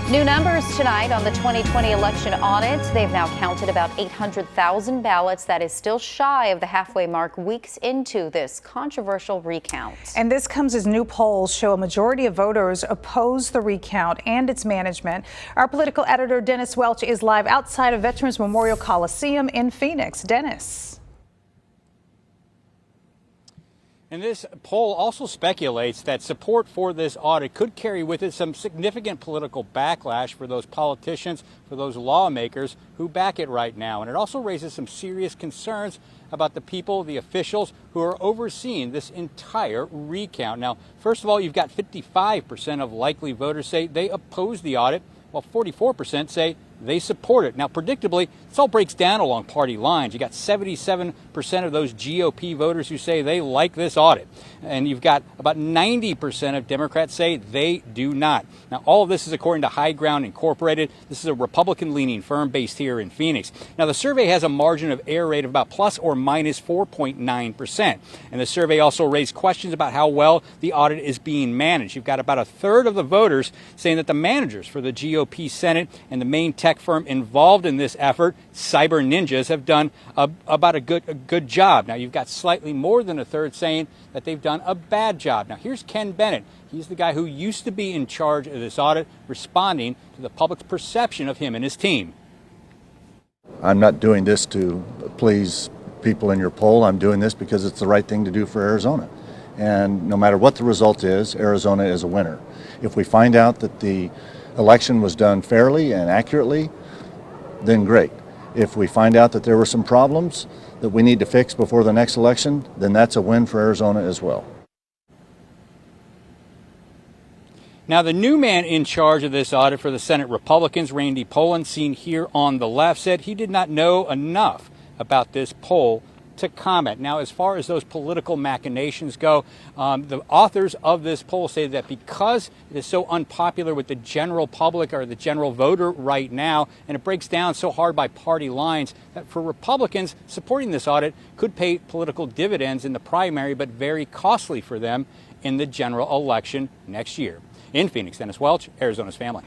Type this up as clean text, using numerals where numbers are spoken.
New numbers tonight on the 2020 election audit. They've now counted about 800,000 ballots. That is still shy of the halfway mark weeks into this controversial recount. And this comes as new polls show a majority of voters oppose the recount and its management. Our political editor Dennis Welch is live outside of Veterans Memorial Coliseum in Phoenix. Dennis. And this poll also speculates that support for this audit could carry with it some significant political backlash for those politicians, for those lawmakers who back it right now. And it also raises some serious concerns about the people, the officials who are overseeing this entire recount. Now, first of all, you've got 55% of likely voters say they oppose the audit, while 44% say they support it. Now, predictably, this all breaks down along party lines. You got 77% of those GOP voters who say they like this audit. And you've got about 90% of Democrats say they do not. Now, all of this is according to High Ground Incorporated. This is a Republican-leaning firm based here in Phoenix. Now, the survey has a margin of error rate of about plus or minus 4.9%. And the survey also raised questions about how well the audit is being managed. You've got about a third of the voters saying that the managers for the GOP Senate and the main tech firm involved in this effort, Cyber Ninjas, have done about a good job. Now, you've got slightly more than a third saying that they've done a bad job. Now, here's Ken Bennett. He's the guy who used to be in charge of this audit, responding to the public's perception of him and his team. I'm not doing this to please people in your poll. I'm doing this because it's the right thing to do for Arizona. And no matter what the result is, Arizona is a winner. If we find out that the election was done fairly and accurately, then great. If we find out that there were some problems that we need to fix before the next election, then that's a win for Arizona as well. Now, the new man in charge of this audit for the Senate Republicans, Randy Poland, seen here on the left, said he did not know enough about this poll to comment. Now, as far as those political machinations go, the authors of this poll say that because it is so unpopular with the general public or the general voter right now, and it breaks down so hard by party lines, that for Republicans, supporting this audit could pay political dividends in the primary, but very costly for them in the general election next year. In Phoenix, Dennis Welch, Arizona's Family.